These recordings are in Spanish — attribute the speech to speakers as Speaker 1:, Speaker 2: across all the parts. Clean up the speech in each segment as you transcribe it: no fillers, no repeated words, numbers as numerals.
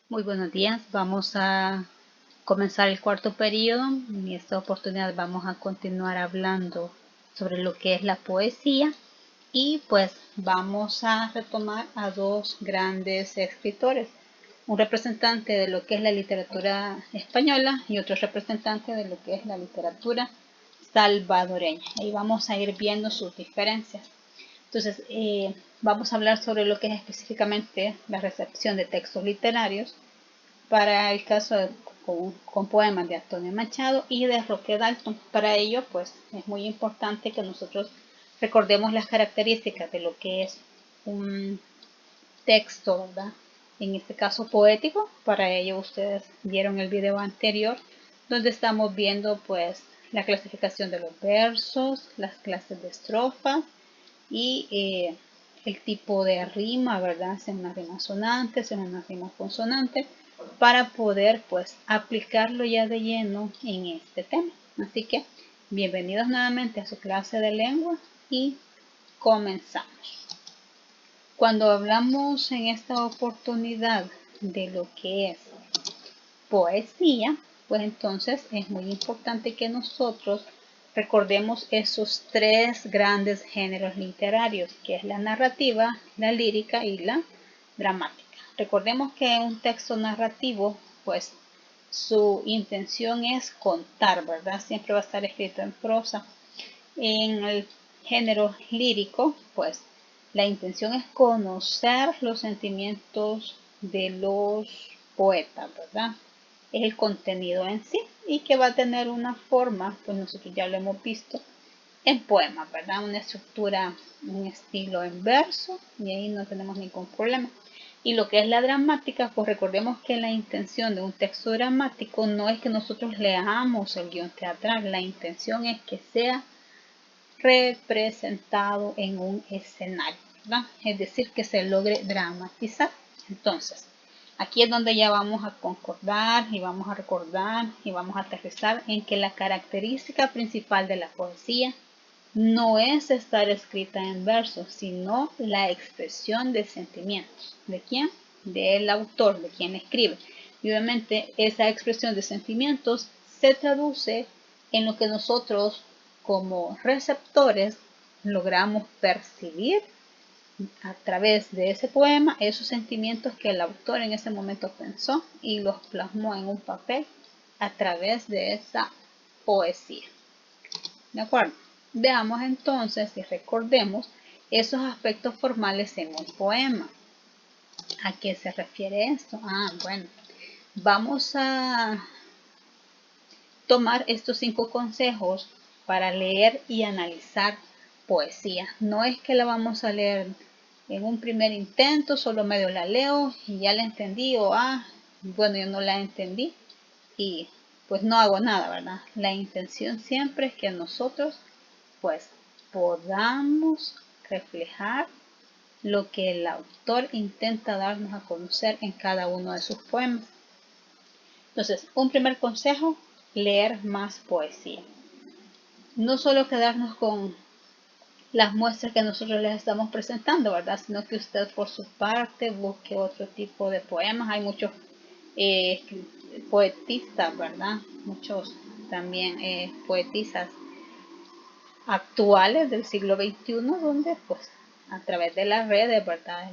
Speaker 1: Muy buenos días, vamos a comenzar el cuarto periodo. En esta oportunidad vamos a continuar hablando sobre lo que es la poesía Y pues vamos a retomar a dos grandes escritores, un representante de lo que es la literatura española y otro representante de lo que es la literatura salvadoreña. Ahí vamos a ir viendo sus diferencias. Entonces, vamos a hablar sobre lo que es específicamente la recepción de textos literarios para el caso de con poemas de Antonio Machado y de Roque Dalton. Para ello, pues es muy importante que nosotros recordemos las características de lo que es un texto, ¿verdad? En este caso poético. Para ello ustedes vieron el video anterior donde estamos viendo pues la clasificación de los versos, las clases de estrofas y el tipo de rima, ¿verdad? Si es una rima sonante, si es una rima consonante, para poder pues aplicarlo ya de lleno en este tema. Así que bienvenidos nuevamente a su clase de lengua y comenzamos. Cuando hablamos en esta oportunidad de lo que es poesía, pues entonces es muy importante que nosotros recordemos esos tres grandes géneros literarios, que es la narrativa, la lírica y la dramática. Recordemos que un texto narrativo, pues su intención es contar, ¿verdad? Siempre va a estar escrito en prosa. En el género lírico, pues la intención es conocer los sentimientos de los poetas, ¿verdad? Es el contenido en sí y que va a tener una forma, pues nosotros ya lo hemos visto, en poemas, ¿verdad? Una estructura, un estilo en verso y ahí no tenemos ningún problema. Y lo que es la dramática, pues recordemos que la intención de un texto dramático no es que nosotros leamos el guión teatral, la intención es que sea representado en un escenario, ¿verdad? Es decir, que se logre dramatizar. Entonces, aquí es donde ya vamos a concordar y vamos a recordar y vamos a aterrizar en que la característica principal de la poesía no es estar escrita en versos, sino la expresión de sentimientos. ¿De quién? Del autor, de quien escribe. Y obviamente esa expresión de sentimientos se traduce en lo que nosotros como receptores logramos percibir a través de ese poema esos sentimientos que el autor en ese momento pensó y los plasmó en un papel a través de esa poesía. ¿De acuerdo? Veamos entonces y recordemos esos aspectos formales en un poema. ¿A qué se refiere esto? Bueno, vamos a tomar estos 5 consejos para leer y analizar poesía. No es que la vamos a leer en un primer intento, solo medio la leo y ya la entendí o bueno, yo no la entendí y pues no hago nada, ¿verdad? La intención siempre es que nosotros pues podamos reflejar lo que el autor intenta darnos a conocer en cada uno de sus poemas. Entonces, un primer consejo, leer más poesía. No solo quedarnos con las muestras que nosotros les estamos presentando, ¿verdad? Sino que usted por su parte busque otro tipo de poemas. Hay muchos poetistas, ¿verdad? Muchos también poetisas actuales del siglo XXI, donde pues a través de las redes, ¿verdad?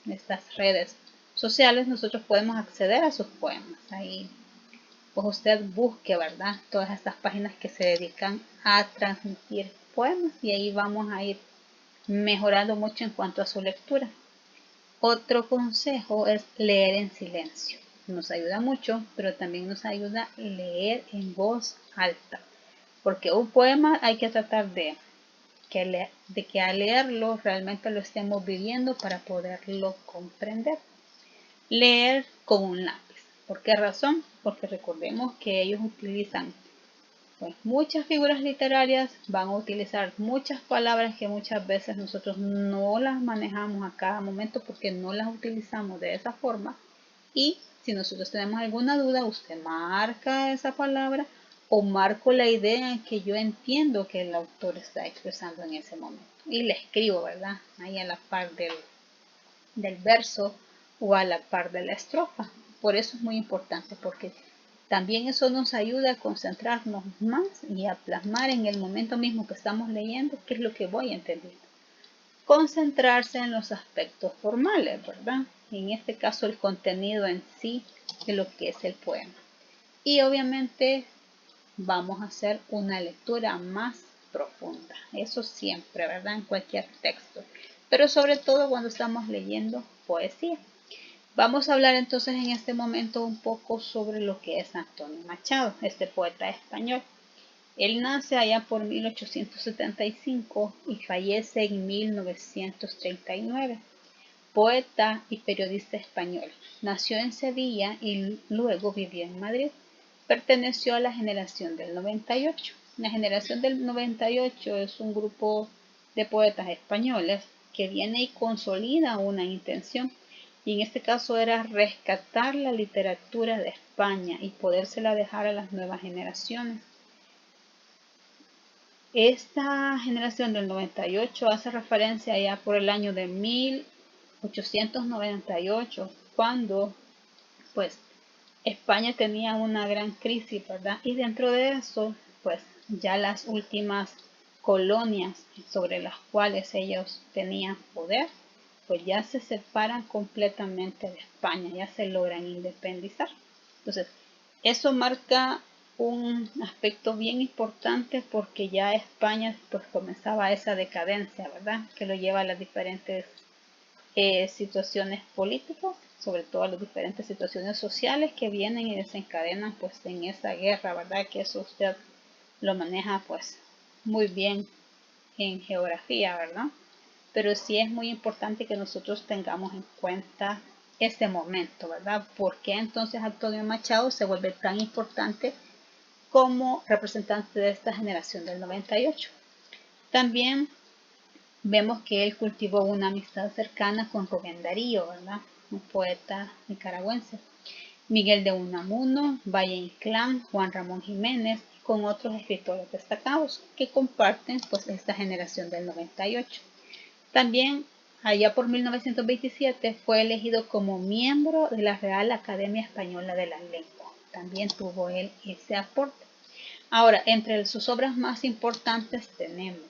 Speaker 1: De estas redes sociales nosotros podemos acceder a sus poemas. Ahí pues usted busque, ¿verdad? Todas estas páginas que se dedican a transmitir poemas y ahí vamos a ir mejorando mucho en cuanto a su lectura. Otro consejo es leer en silencio. Nos ayuda mucho, pero también nos ayuda a leer en voz alta. Porque un poema hay que tratar de que al leerlo realmente lo estemos viviendo para poderlo comprender. Leer con un lápiz. ¿Por qué razón? Porque recordemos que ellos utilizan pues, muchas figuras literarias, van a utilizar muchas palabras que muchas veces nosotros no las manejamos a cada momento porque no las utilizamos de esa forma. Y si nosotros tenemos alguna duda, usted marca esa palabra o marco la idea que yo entiendo que el autor está expresando en ese momento. Y le escribo, ¿verdad? Ahí a la par del verso o a la par de la estrofa. Por eso es muy importante, porque también eso nos ayuda a concentrarnos más y a plasmar en el momento mismo que estamos leyendo qué es lo que voy entendiendo. concentrarse en los aspectos formales, ¿verdad? En este caso el contenido en sí de lo que es el poema. Y obviamente vamos a hacer una lectura más profunda. Eso siempre, ¿verdad? En cualquier texto. Pero sobre todo cuando estamos leyendo poesía. Vamos a hablar entonces en este momento un poco sobre lo que es Antonio Machado, este poeta español. Él nace allá por 1875 y fallece en 1939. Poeta y periodista español. Nació en Sevilla y luego vivió en Madrid. Perteneció a la generación del 98. La generación del 98 es un grupo de poetas españoles que viene y consolida una intención, y en este caso era rescatar la literatura de España y podérsela dejar a las nuevas generaciones. Esta generación del 98 hace referencia ya por el año de 1898, cuando pues España tenía una gran crisis, ¿verdad? Y dentro de eso, pues ya las últimas colonias sobre las cuales ellos tenían poder, pues ya se separan completamente de España, ya se logran independizar. Entonces, eso marca un aspecto bien importante porque ya España pues comenzaba esa decadencia, ¿verdad? Que lo lleva a las diferentes situaciones políticas, sobre todo a las diferentes situaciones sociales que vienen y desencadenan pues en esa guerra, ¿verdad? Que eso usted lo maneja pues muy bien en geografía, ¿verdad? Pero sí es muy importante que nosotros tengamos en cuenta ese momento, ¿verdad? ¿Por qué entonces Antonio Machado se vuelve tan importante como representante de esta generación del 98? También vemos que él cultivó una amistad cercana con Rubén Darío, ¿verdad? Un poeta nicaragüense. Miguel de Unamuno, Valle Inclán, Juan Ramón Jiménez y con otros escritores destacados que comparten pues esta generación del 98. También allá por 1927 fue elegido como miembro de la Real Academia Española de la Lengua. También tuvo él ese aporte. Ahora, entre sus obras más importantes tenemos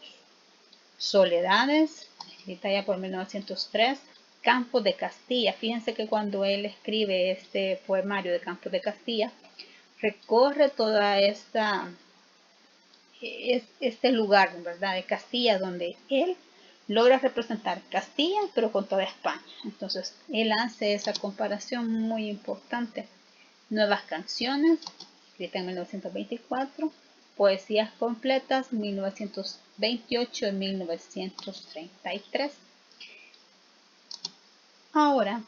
Speaker 1: Soledades, escrita ya por 1903, Campos de Castilla. Fíjense que cuando él escribe este poemario de Campos de Castilla, recorre toda este lugar, ¿verdad?, de Castilla, donde él logra representar Castilla, pero con toda España. Entonces, él hace esa comparación muy importante. Nuevas canciones, escrita en 1924, Poesías completas, 1928 y 1933. Ahora,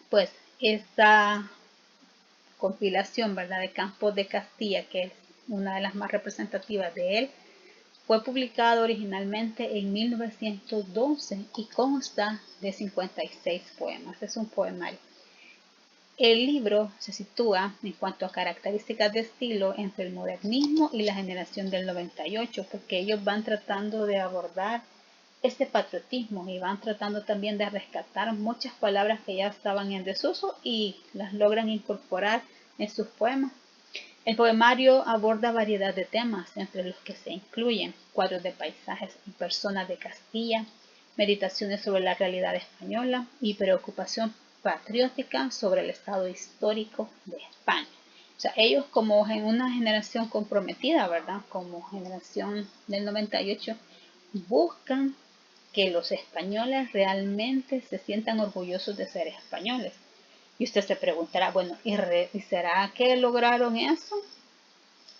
Speaker 1: pues, esta compilación, ¿verdad?, de Campos de Castilla, que es una de las más representativas de él, fue publicado originalmente en 1912 y consta de 56 poemas. Es un poemario. El libro se sitúa en cuanto a características de estilo entre el modernismo y la generación del 98, porque ellos van tratando de abordar este patriotismo y van tratando también de rescatar muchas palabras que ya estaban en desuso y las logran incorporar en sus poemas. El poemario aborda variedad de temas, entre los que se incluyen cuadros de paisajes y personas de Castilla, meditaciones sobre la realidad española y preocupación patriótica sobre el estado histórico de España. O sea, ellos como en una generación comprometida, ¿verdad? Como generación del 98, buscan que los españoles realmente se sientan orgullosos de ser españoles. Y usted se preguntará, bueno, ¿y será que lograron eso?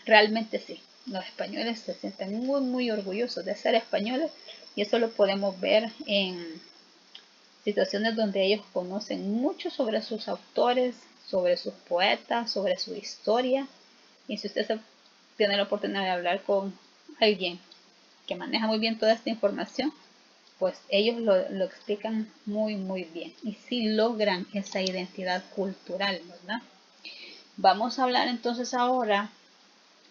Speaker 1: Realmente sí, los españoles se sienten muy, muy orgullosos de ser españoles y eso lo podemos ver en situaciones donde ellos conocen mucho sobre sus autores, sobre sus poetas, sobre su historia. Y si usted tiene la oportunidad de hablar con alguien que maneja muy bien toda esta información, pues ellos lo explican muy, muy bien. Y sí logran esa identidad cultural, ¿verdad? Vamos a hablar entonces ahora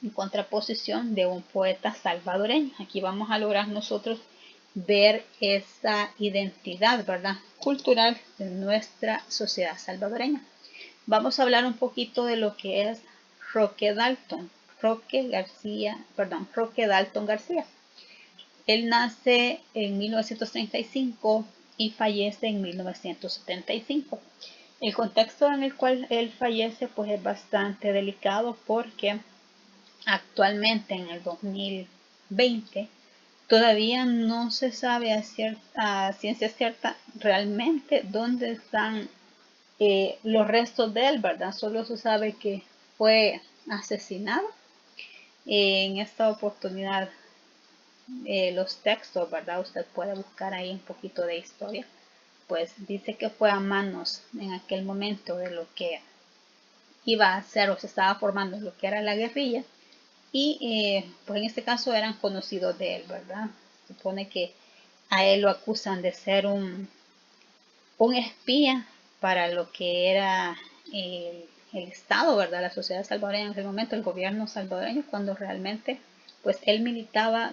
Speaker 1: en contraposición de un poeta salvadoreño. Aquí vamos a lograr nosotros ver esa identidad, ¿verdad?, cultural de nuestra sociedad salvadoreña. Vamos a hablar un poquito de lo que es Roque Dalton García. Él nace en 1935 y fallece en 1975. El contexto en el cual él fallece pues es bastante delicado porque actualmente en el 2020 todavía no se sabe a ciencia cierta realmente dónde están los restos de él, ¿verdad? Solo se sabe que fue asesinado. En esta oportunidad los textos, ¿verdad? Usted puede buscar ahí un poquito de historia. Pues dice que fue a manos en aquel momento de lo que iba a ser o se estaba formando lo que era la guerrilla. Y pues en este caso eran conocidos de él, ¿verdad? Se supone que a él lo acusan de ser un espía para lo que era el Estado, ¿verdad? La sociedad salvadoreña en ese momento, el gobierno salvadoreño, cuando realmente pues él militaba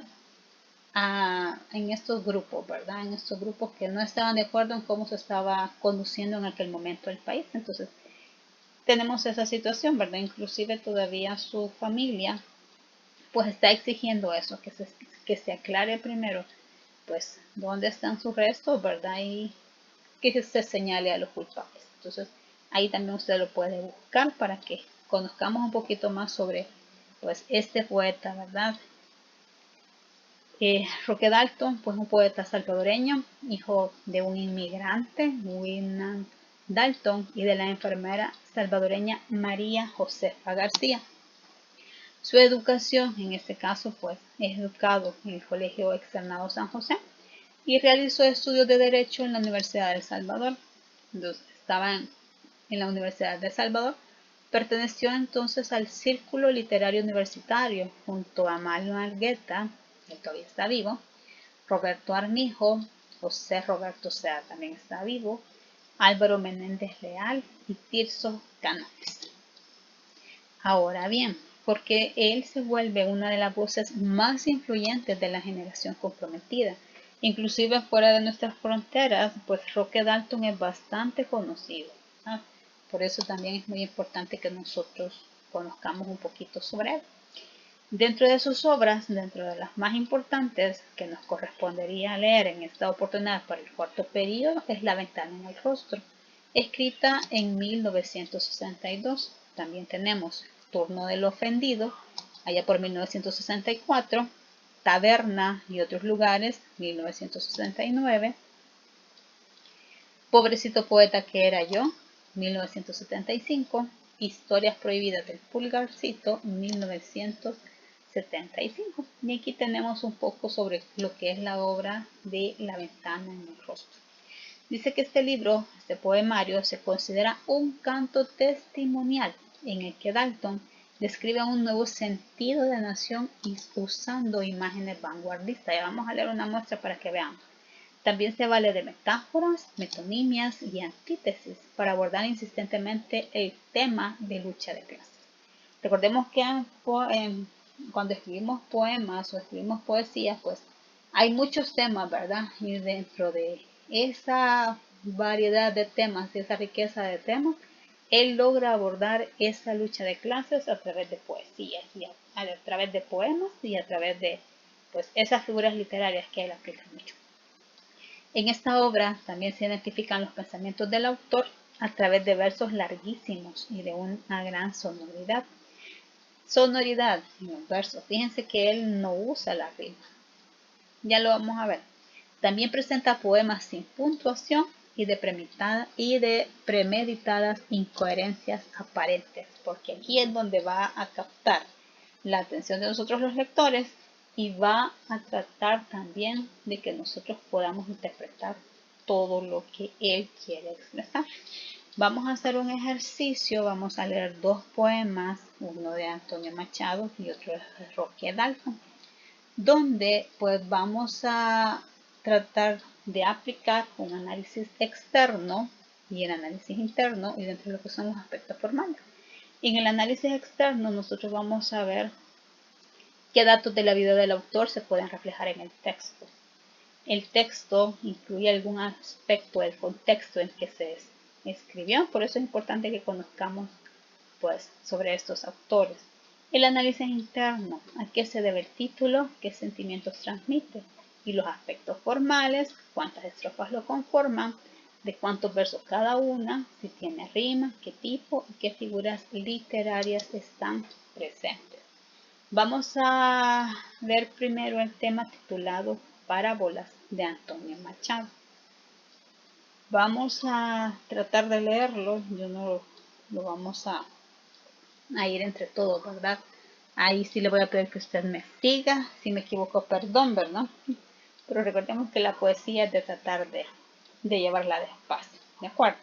Speaker 1: en estos grupos, ¿verdad? En estos grupos que no estaban de acuerdo en cómo se estaba conduciendo en aquel momento el país. Entonces tenemos esa situación, ¿verdad? Inclusive todavía su familia pues está exigiendo eso, que se aclare primero pues dónde están sus restos, ¿verdad? Y que se señale a los culpables. Entonces ahí también usted lo puede buscar para que conozcamos un poquito más sobre pues este poeta, ¿verdad? Roque Dalton, pues un poeta salvadoreño, hijo de un inmigrante, Winnan Dalton, y de la enfermera salvadoreña María Josefa García. Su educación, en este caso, pues es educado en el Colegio Externado San José y realizó estudios de Derecho en la Universidad de El Salvador. Entonces, estaba en la Universidad de El Salvador. Perteneció entonces al Círculo Literario Universitario junto a Mario Argueta, que todavía está vivo, Roberto Armijo, José Roberto Sea también está vivo, Álvaro Menéndez Leal y Tirso Cánones. Ahora bien, porque él se vuelve una de las voces más influyentes de la generación comprometida. Inclusive fuera de nuestras fronteras, pues Roque Dalton es bastante conocido, ¿no? Por eso también es muy importante que nosotros conozcamos un poquito sobre él. Dentro de sus obras, dentro de las más importantes que nos correspondería leer en esta oportunidad para el cuarto periodo, es La ventana en el rostro, escrita en 1962. También tenemos Turno del ofendido, allá por 1964, Taberna y otros lugares, 1969, Pobrecito poeta que era yo, 1975, Historias prohibidas del Pulgarcito, 1975. Y aquí tenemos un poco sobre lo que es la obra de La ventana en el rostro. Dice que este libro, este poemario, se considera un canto testimonial en el que Dalton describe un nuevo sentido de nación usando imágenes vanguardistas. Ya vamos a leer una muestra para que veamos. También se vale de metáforas, metonimias y antítesis para abordar insistentemente el tema de lucha de clases. Recordemos que cuando escribimos poemas o escribimos poesía, pues hay muchos temas, ¿verdad? Y dentro de esa variedad de temas y esa riqueza de temas, él logra abordar esa lucha de clases a través de poesía, y a través de poemas y a través de pues, esas figuras literarias que él aplica mucho. En esta obra también se identifican los pensamientos del autor a través de versos larguísimos y de una gran sonoridad. Sonoridad en los versos. Fíjense que él no usa la rima. Ya lo vamos a ver. También presenta poemas sin puntuación y de premeditadas incoherencias aparentes, porque aquí es donde va a captar la atención de nosotros los lectores y va a tratar también de que nosotros podamos interpretar todo lo que él quiere expresar. Vamos a hacer un ejercicio, vamos a leer dos poemas, uno de Antonio Machado y otro de Roque Dalton, donde pues vamos a tratar de aplicar un análisis externo y el análisis interno y dentro de lo que son los aspectos formales. En el análisis externo nosotros vamos a ver qué datos de la vida del autor se pueden reflejar en el texto. El texto incluye algún aspecto del contexto en que se escribió, por eso es importante que conozcamos pues, sobre estos autores. El análisis interno, a qué se debe el título, qué sentimientos transmite. y los aspectos formales, cuántas estrofas lo conforman, de cuántos versos cada una, si tiene rima, qué tipo y qué figuras literarias están presentes. Vamos a ver primero el tema titulado Parábolas de Antonio Machado. Vamos a tratar de leerlo, yo no lo vamos a ir entre todos, ¿verdad? Ahí sí le voy a pedir que usted me siga, si me equivoco, perdón, ¿verdad? Pero recordemos que la poesía es de tratar de llevarla despacio, ¿de acuerdo?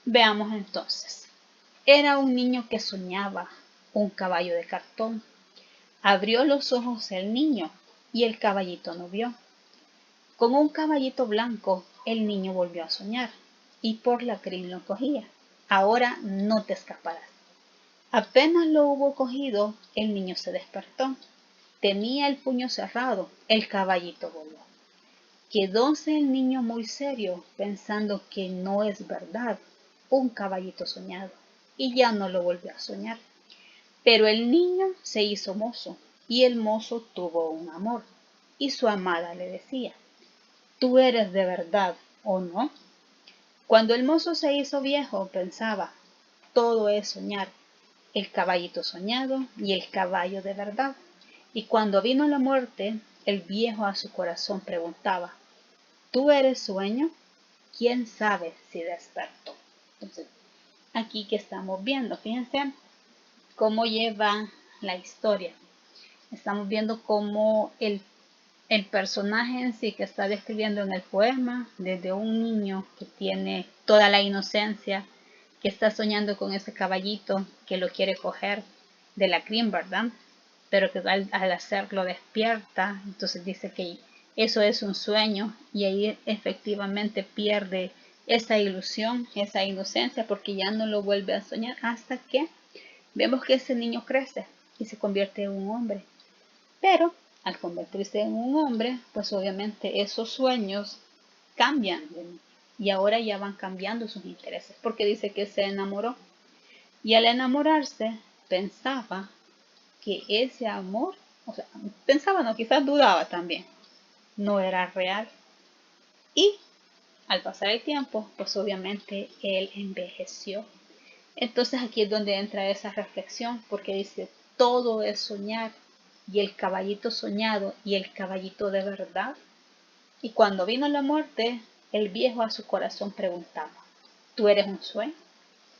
Speaker 1: Veamos entonces. Era un niño que soñaba un caballo de cartón. Abrió los ojos el niño y el caballito no vio. Con un caballito blanco el niño volvió a soñar y por la crin lo cogía. Ahora no te escaparás. Apenas lo hubo cogido, el niño se despertó. Tenía el puño cerrado, el caballito voló. Quedóse el niño muy serio, pensando que no es verdad un caballito soñado, y ya no lo volvió a soñar. Pero el niño se hizo mozo, y el mozo tuvo un amor, y su amada le decía, ¿tú eres de verdad o no? Cuando el mozo se hizo viejo, pensaba, todo es soñar, el caballito soñado y el caballo de verdad. Y cuando vino la muerte, el viejo a su corazón preguntaba, ¿tú eres sueño? ¿Quién sabe si despertó? Entonces, aquí que estamos viendo, fíjense cómo lleva la historia. Estamos viendo cómo el personaje en sí que está describiendo en el poema, desde un niño que tiene toda la inocencia, que está soñando con ese caballito que lo quiere coger de la crin, ¿verdad? Pero que al hacerlo despierta, entonces dice que eso es un sueño y ahí efectivamente pierde esa ilusión, esa inocencia, porque ya no lo vuelve a soñar hasta que vemos que ese niño crece y se convierte en un hombre. Pero al convertirse en un hombre, pues obviamente esos sueños cambian y ahora ya van cambiando sus intereses, porque dice que se enamoró y al enamorarse pensaba que ese amor, o sea, pensaba, no, quizás dudaba también, no era real. Y al pasar el tiempo, pues obviamente él envejeció. Entonces aquí es donde entra esa reflexión, porque dice, todo es soñar, y el caballito soñado y el caballito de verdad. Y cuando vino la muerte, el viejo a su corazón preguntaba, ¿tú eres un sueño?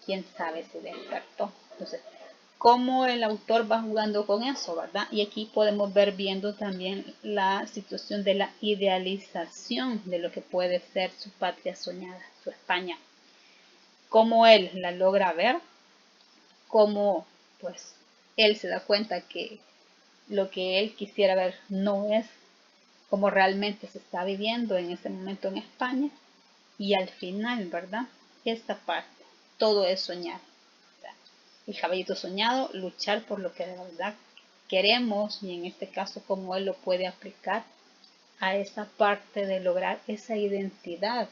Speaker 1: ¿Quién sabe si despertó? Entonces, cómo el autor va jugando con eso, ¿verdad? Y aquí podemos ver viendo también la situación de la idealización de lo que puede ser su patria soñada, su España. Cómo él la logra ver, cómo pues él se da cuenta que lo que él quisiera ver no es como realmente se está viviendo en ese momento en España. Y al final, ¿verdad? Esta parte, todo es soñar. El caballito soñado, luchar por lo que de verdad queremos y en este caso cómo él lo puede aplicar a esa parte de lograr esa identidad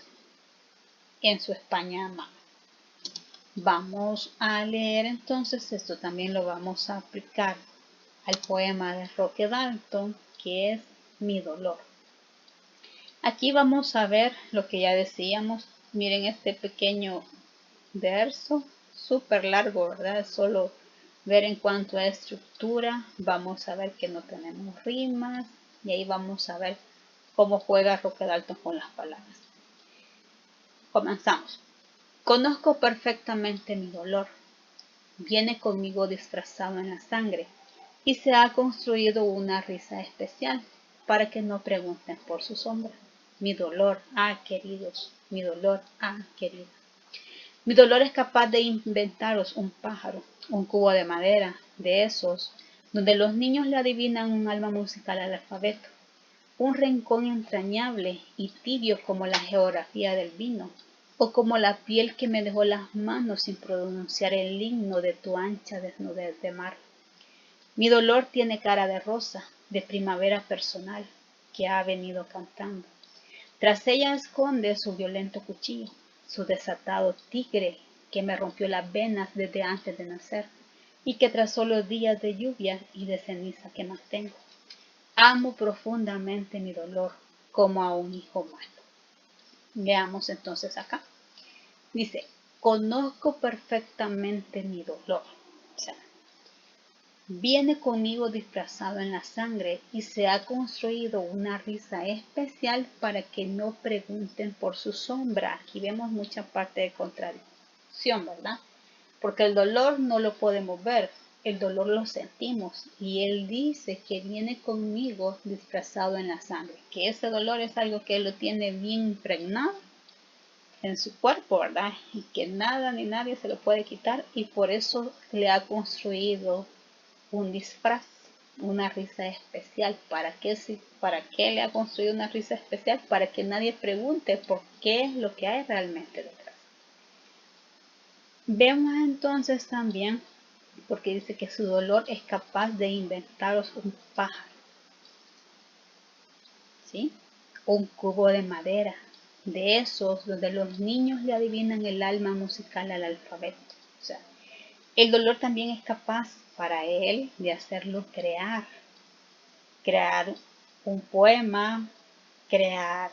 Speaker 1: en su España amada. Vamos a leer entonces, esto también lo vamos a aplicar al poema de Roque Dalton, que es Mi dolor. Aquí vamos a ver lo que ya decíamos. Miren este pequeño verso, súper largo, ¿verdad? Solo ver en cuanto a estructura. Vamos a ver que no tenemos rimas. Y ahí vamos a ver cómo juega Roque Dalton con las palabras. Comenzamos. Conozco perfectamente mi dolor. Viene conmigo disfrazado en la sangre. Y se ha construido una risa especial para que no pregunten por su sombra. Mi dolor, queridos, mi dolor, querido. Mi dolor es capaz de inventaros un pájaro, un cubo de madera, de esos, donde los niños le adivinan un alma musical al alfabeto, un rincón entrañable y tibio como la geografía del vino, o como la piel que me dejó las manos sin pronunciar el himno de tu ancha desnudez de mar. Mi dolor tiene cara de rosa, de primavera personal, que ha venido cantando. Tras ella esconde su violento cuchillo, su desatado tigre que me rompió las venas desde antes de nacer y que trazó los días de lluvia y de ceniza que más tengo. amo profundamente mi dolor como a un hijo humano. Veamos entonces acá. Dice, conozco perfectamente mi dolor. O sea, viene conmigo disfrazado en la sangre y se ha construido una risa especial para que no pregunten por su sombra. Aquí vemos mucha parte de contradicción, ¿verdad? Porque el dolor no lo podemos ver, el dolor lo sentimos. Y él dice que viene conmigo disfrazado en la sangre, que ese dolor es algo que él lo tiene bien impregnado en su cuerpo, ¿verdad? Y que nada ni nadie se lo puede quitar, y por eso le ha construido un disfraz, una risa especial. ¿Para qué le ha construido una risa especial? Para que nadie pregunte por qué es lo que hay realmente detrás. Vemos entonces también, porque dice que su dolor es capaz de inventaros un pájaro, ¿sí? Un cubo de madera, de esos donde los niños le adivinan el alma musical al alfabeto. O sea, el dolor también es capaz para él de hacerlo crear un poema, crear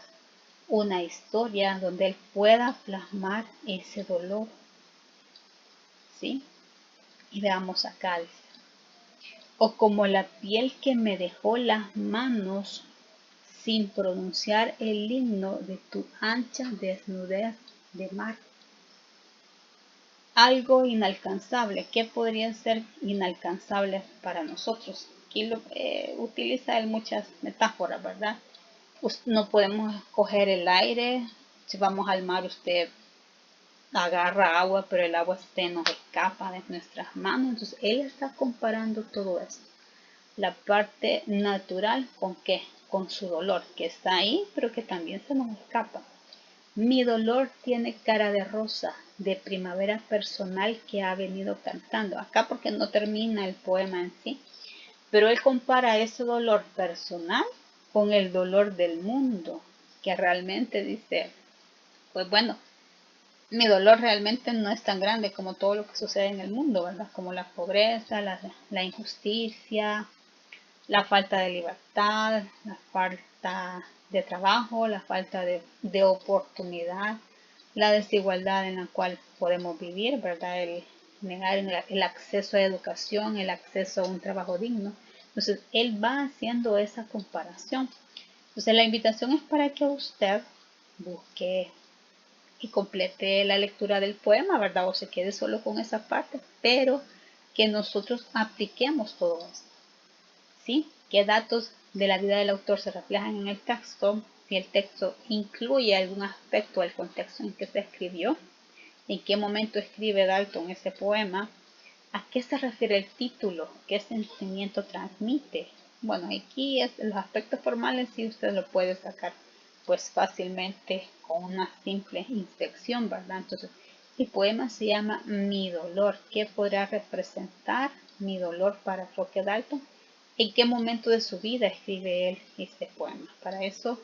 Speaker 1: una historia donde él pueda plasmar ese dolor, ¿sí? Y veamos acá, dice, o como la piel que me dejó las manos sin pronunciar el himno de tu ancha desnudez de mar. Algo inalcanzable. ¿Qué podría ser inalcanzable para nosotros? Aquí utiliza él muchas metáforas, ¿verdad? No podemos coger el aire. Si vamos al mar, usted agarra agua, pero el agua se nos escapa de nuestras manos. Entonces, él está comparando todo esto. La parte natural, ¿con qué? Con su dolor, que está ahí, pero que también se nos escapa. Mi dolor tiene cara de rosa, de primavera personal que ha venido cantando. Acá porque no termina el poema en sí, pero él compara ese dolor personal con el dolor del mundo, que realmente dice, pues bueno, mi dolor realmente no es tan grande como todo lo que sucede en el mundo, ¿verdad? Como la pobreza, la injusticia, la falta de libertad, la falta de trabajo, la falta de oportunidad, la desigualdad en la cual podemos vivir, ¿verdad? El negar el acceso a educación, el acceso a un trabajo digno. Entonces, él va haciendo esa comparación. Entonces, la invitación es para que usted busque y complete la lectura del poema, ¿verdad? O se quede solo con esa parte, pero que nosotros apliquemos todo esto, ¿sí? ¿Qué datos de la vida del autor se reflejan en el texto? Si el texto incluye algún aspecto del contexto en que se escribió, en qué momento escribe Dalton ese poema, a qué se refiere el título, qué sentimiento transmite. Bueno, aquí es los aspectos formales y usted lo puede sacar pues fácilmente con una simple inspección, ¿verdad? Entonces, el poema se llama Mi dolor. ¿Qué podrá representar mi dolor para Roque Dalton? ¿En qué momento de su vida escribe él este poema? Para eso,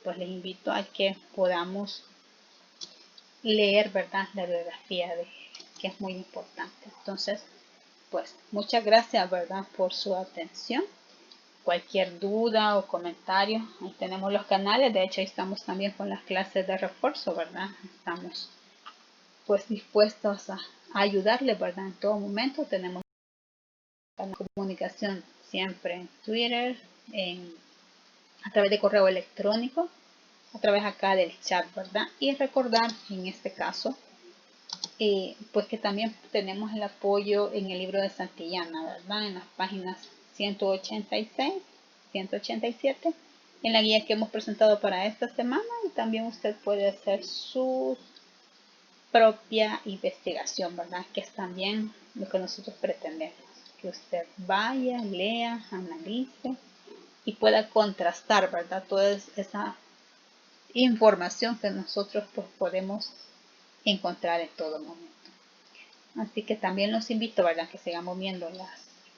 Speaker 1: pues les invito a que podamos leer, ¿verdad?, la biografía de él, que es muy importante. Entonces, pues muchas gracias, ¿verdad?, por su atención. Cualquier duda o comentario, ahí tenemos los canales. De hecho, ahí estamos también con las clases de refuerzo, ¿verdad? Estamos pues dispuestos a ayudarle, ¿verdad? En todo momento tenemos comunicación siempre en Twitter, a través de correo electrónico, a través acá del chat, ¿verdad? Y recordar en este caso, pues que también tenemos el apoyo en el libro de Santillana, ¿verdad? En las páginas 186, 187, en la guía que hemos presentado para esta semana, y también usted puede hacer su propia investigación, ¿verdad? Que es también lo que nosotros pretendemos, que usted vaya, lea, analice y pueda contrastar, ¿verdad? Toda esa información que nosotros pues podemos encontrar en todo momento. Así que también los invito, ¿verdad?, que sigamos viendo las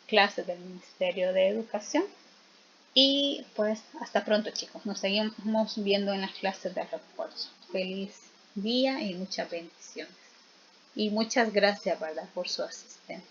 Speaker 1: clases del Ministerio de Educación. Y pues hasta pronto, chicos. Nos seguimos viendo en las clases de refuerzo. Feliz día y muchas bendiciones. Y muchas gracias, ¿verdad?, por su asistencia.